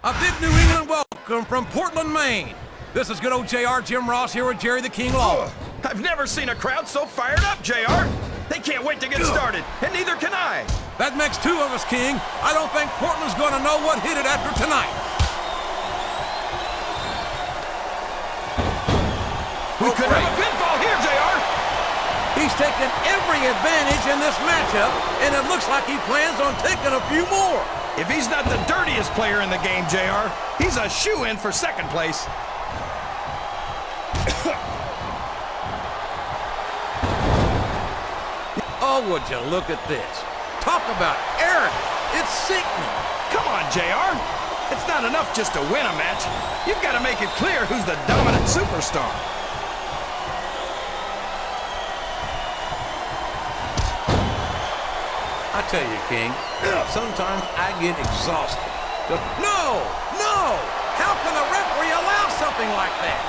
A big New England welcome from Portland, Maine. This is good old JR, Jim Ross here with Jerry the King Law. I've never seen a crowd so fired up, JR. They can't wait to get started, and neither can I. That makes two of us, King. I don't think Portland's going to know what hit it after tonight. We could have a pinfall here, JR. He's taken every advantage in this matchup, and it looks like he plans on taking a few more. If he's not the dirtiest player in the game, JR, he's a shoo-in for second place. Oh, would you look at this. Talk about arrogant. It's sickening. Come on, JR. It's not enough just to win a match. You've got to make it clear who's the dominant superstar. I tell you, King, sometimes I get exhausted. No! How can the referee allow something like that?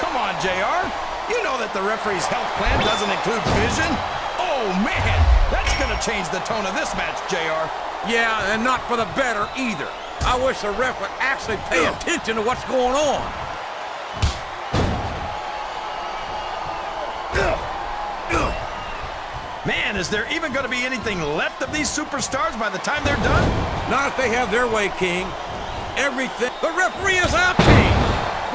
Come on, JR. You know that the referee's health plan doesn't include vision? Oh, man! That's going to change the tone of this match, JR. Yeah, and not for the better either. I wish the ref would actually pay attention to what's going on. Man, is there even going to be anything left of these superstars by the time they're done? Not if they have their way, King. Everything. The referee is out, King.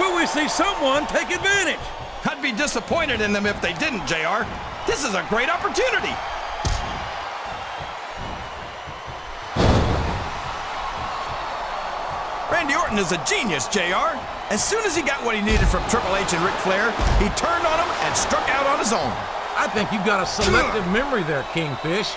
Will we see someone take advantage? I'd be disappointed in them if they didn't, JR. This is a great opportunity. Randy Orton is a genius, JR. As soon as he got what he needed from Triple H and Ric Flair, he turned on him and struck out on his own. I think you've got a selective memory there, Kingfish.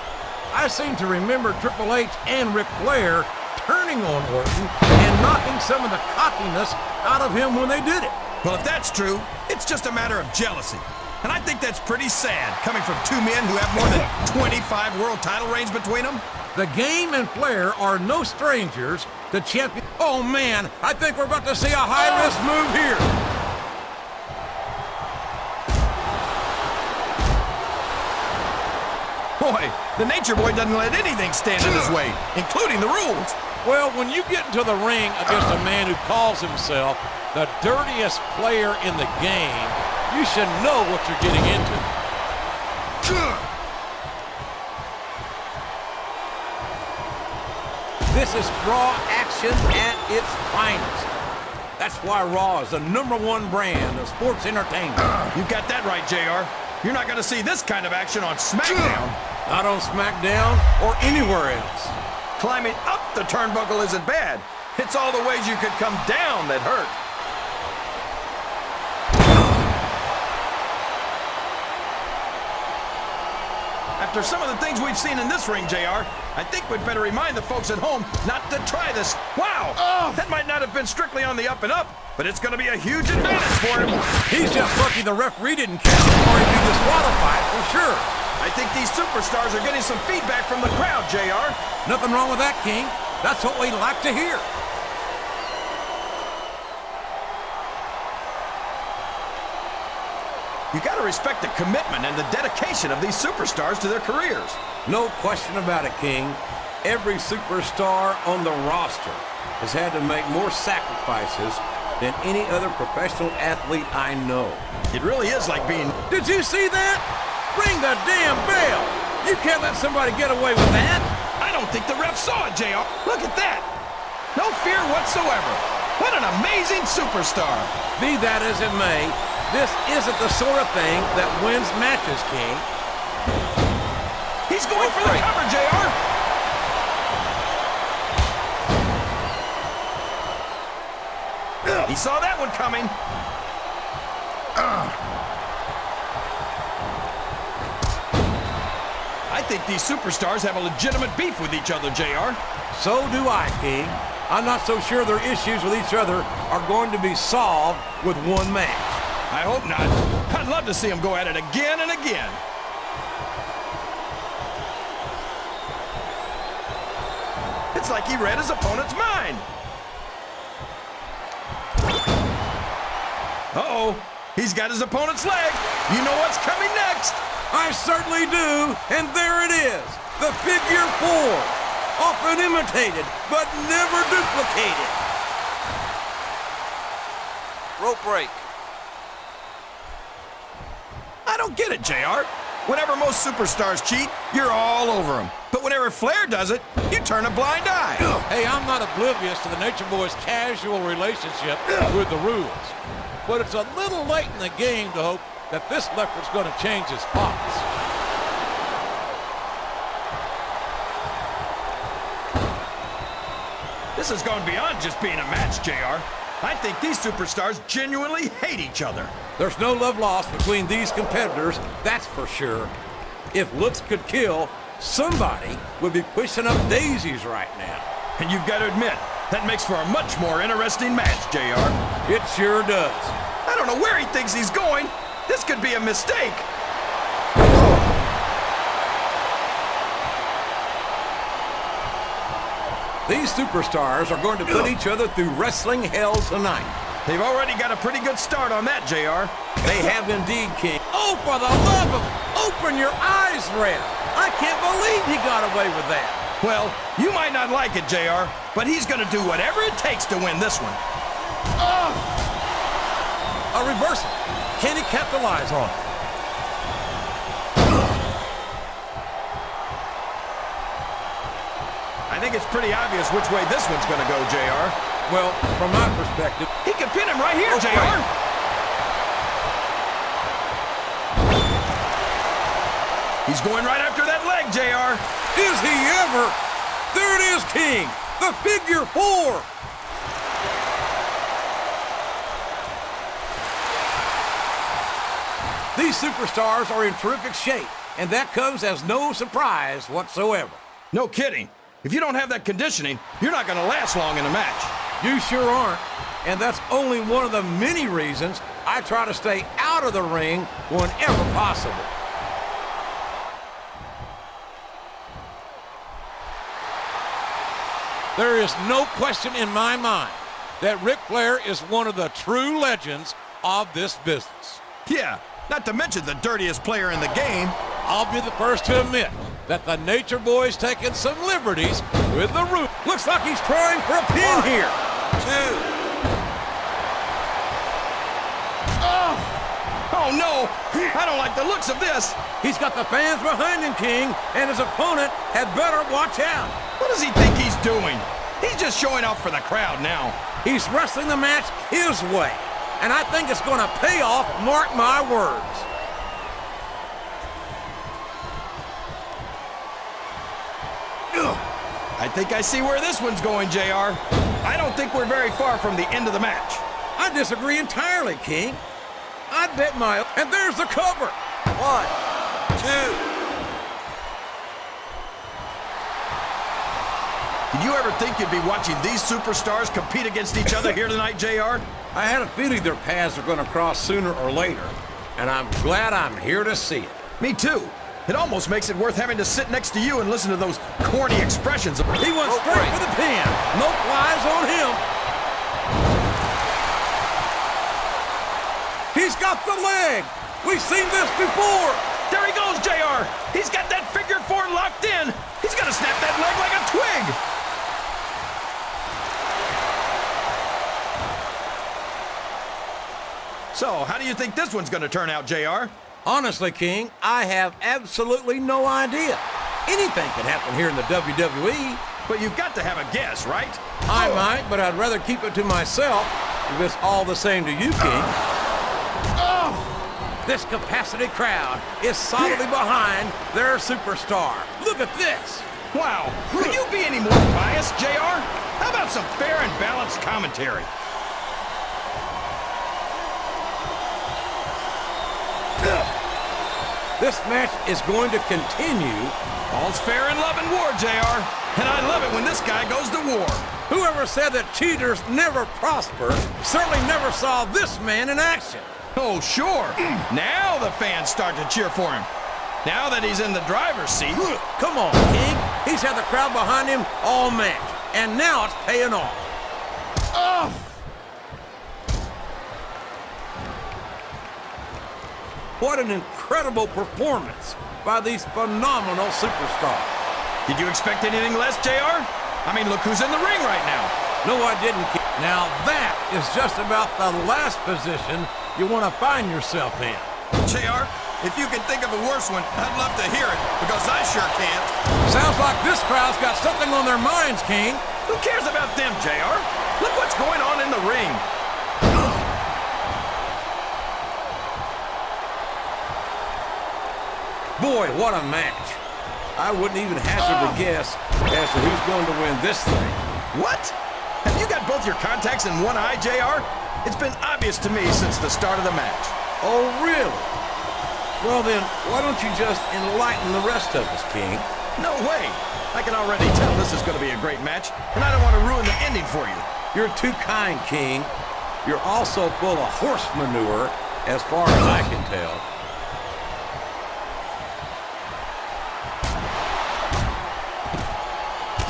I seem to remember Triple H and Ric Flair turning on Orton and knocking some of the cockiness out of him when they did it. Well, if that's true, it's just a matter of jealousy. And I think that's pretty sad, coming from two men who have more than 25 world title reigns between them. The Game and Flair are no strangers to champion. Oh, man, I think we're about to see a high-risk move here. Boy, the Nature Boy doesn't let anything stand in his way, including the rules. Well, when you get into the ring against a man who calls himself the dirtiest player in the game, you should know what you're getting into. This is Raw action at its finest. That's why Raw is the #1 brand of sports entertainment. You got that right, JR. You're not going to see this kind of action on Smackdown. Not on Smackdown or anywhere else. Climbing up the turnbuckle isn't bad. It's all the ways you could come down that hurt. After some of the things we've seen in this ring, JR, I think we'd better remind the folks at home not to try this. Wow! That might not have been strictly on the up and up, but it's going to be a huge advantage for him. He's just lucky the referee didn't count or he'd be disqualified for sure. I think these superstars are getting some feedback from the crowd, JR. Nothing wrong with that, King. That's what we like to hear. You got to respect the commitment and the dedication of these superstars to their careers. No question about it, King. Every superstar on the roster has had to make more sacrifices than any other professional athlete I know. It really is like being... Did you see that? Ring the damn bell! You can't let somebody get away with that! I don't think the ref saw it, JR. Look at that! No fear whatsoever. What an amazing superstar. Be that as it may, this isn't the sort of thing that wins matches, King. He's going for the cover, JR. He saw that one coming. I think these superstars have a legitimate beef with each other, JR. So do I, King. I'm not so sure their issues with each other are going to be solved with one match. I hope not. I'd love to see him go at it again and again. It's like he read his opponent's mind. Uh-oh. He's got his opponent's leg. You know what's coming next. I certainly do. And there it is. The figure 4. Often imitated, but never duplicated. Rope break. I don't get it, JR. Whenever most superstars cheat, you're all over them. But whenever Flair does it, you turn a blind eye. Hey, I'm not oblivious to the Nature Boys' casual relationship with the rules. But it's a little late in the game to hope that this leopard's going to change his spots. This has gone beyond just being a match, JR. I think these superstars genuinely hate each other. There's no love lost between these competitors, that's for sure. If looks could kill, somebody would be pushing up daisies right now. And you've got to admit, that makes for a much more interesting match, JR. It sure does. I don't know where he thinks he's going. This could be a mistake. These superstars are going to put each other through wrestling hell tonight. They've already got a pretty good start on that, JR. They have indeed, King. Oh, for the love of... Open your eyes, Red. I can't believe he got away with that. Well, you might not like it, JR, but he's going to do whatever it takes to win this one. A reversal. Can he capitalize on it? I think it's pretty obvious which way this one's going to go, JR. Well, from my perspective... He can pin him right here, JR. Right. He's going right after that leg, JR. Is he ever? There it is, King. The figure 4. These superstars are in terrific shape, and that comes as no surprise whatsoever. No kidding. If you don't have that conditioning, you're not going to last long in a match. You sure aren't, and that's only one of the many reasons I try to stay out of the ring whenever possible. There is no question in my mind that Ric Flair is one of the true legends of this business. Yeah, not to mention the dirtiest player in the game. I'll be the first to admit that the Nature Boy's taking some liberties with the roof. Looks like he's trying for a pin here. 2. Oh, no. I don't like the looks of this. He's got the fans behind him, King, and his opponent had better watch out. What does he think he's doing? He's just showing off for the crowd now. He's wrestling the match his way, and I think it's going to pay off, mark my words. I think I see where this one's going, JR. I don't think we're very far from the end of the match. I disagree entirely, King. I bet my... And there's the cover. 1, 2. Did you ever think you'd be watching these superstars compete against each other here tonight, JR? I had a feeling their paths are going to cross sooner or later, and I'm glad I'm here to see it. Me too. It almost makes it worth having to sit next to you and listen to those corny expressions. He went straight for the pin. No flies on him. He's got the leg. We've seen this before. There he goes, JR. He's got that figure 4 locked in. He's going to snap that leg like a twig. So, how do you think this one's going to turn out, JR? Honestly, King, I have absolutely no idea. Anything can happen here in the WWE. But you've got to have a guess, right? I might, but I'd rather keep it to myself if it's all the same to you, King. This capacity crowd is solidly behind their superstar. Look at this. Wow. Could you be any more biased, JR? How about some fair and balanced commentary? This match is going to continue. All's fair in love and war, JR. And I love it when this guy goes to war. Whoever said that cheaters never prosper certainly never saw this man in action. Oh, sure. Now the fans start to cheer for him. Now that he's in the driver's seat. Come on, King. He's had the crowd behind him all match, and now it's paying off. What an incredible performance by these phenomenal superstars. Did you expect anything less, JR? I mean, look who's in the ring right now. No, I didn't, King. Now that is just about the last position you want to find yourself in. JR, if you can think of a worse one, I'd love to hear it, because I sure can't. Sounds like this crowd's got something on their minds, King. Who cares about them, JR? Look what's going on in the ring. Boy, what a match. I wouldn't even hazard a guess as to who's going to win this thing. What? Have you got both your contacts in one eye, JR? It's been obvious to me since the start of the match. Oh, really? Well then, why don't you just enlighten the rest of us, King? No way. I can already tell this is going to be a great match, and I don't want to ruin the ending for you. You're too kind, King. You're also full of horse manure, as far as I can tell.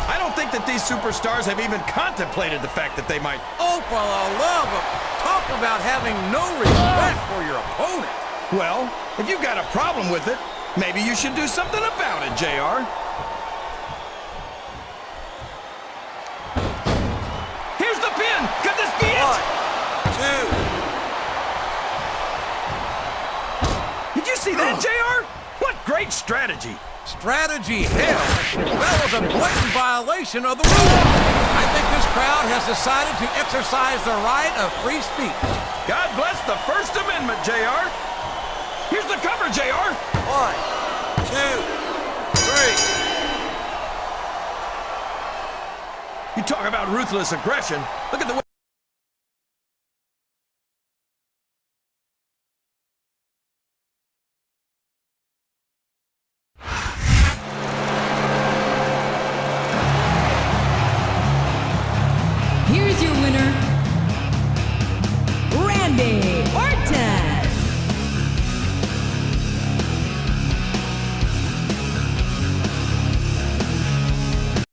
I don't think that these superstars have even contemplated the fact that they might... Oh, for the love of... Talk about having no respect for your opponent. Well, if you've got a problem with it, maybe you should do something about it, JR. Here's the pin! Could this be it? 1, 2. Did you see that, JR? What great strategy! Strategy, hell. That was a blatant violation of the rules. I think this crowd has decided to exercise the right of free speech. God bless the First Amendment, JR. Here's the cover, JR. 1, 2, 3. You talk about ruthless aggression. Look at the way... Here's your winner,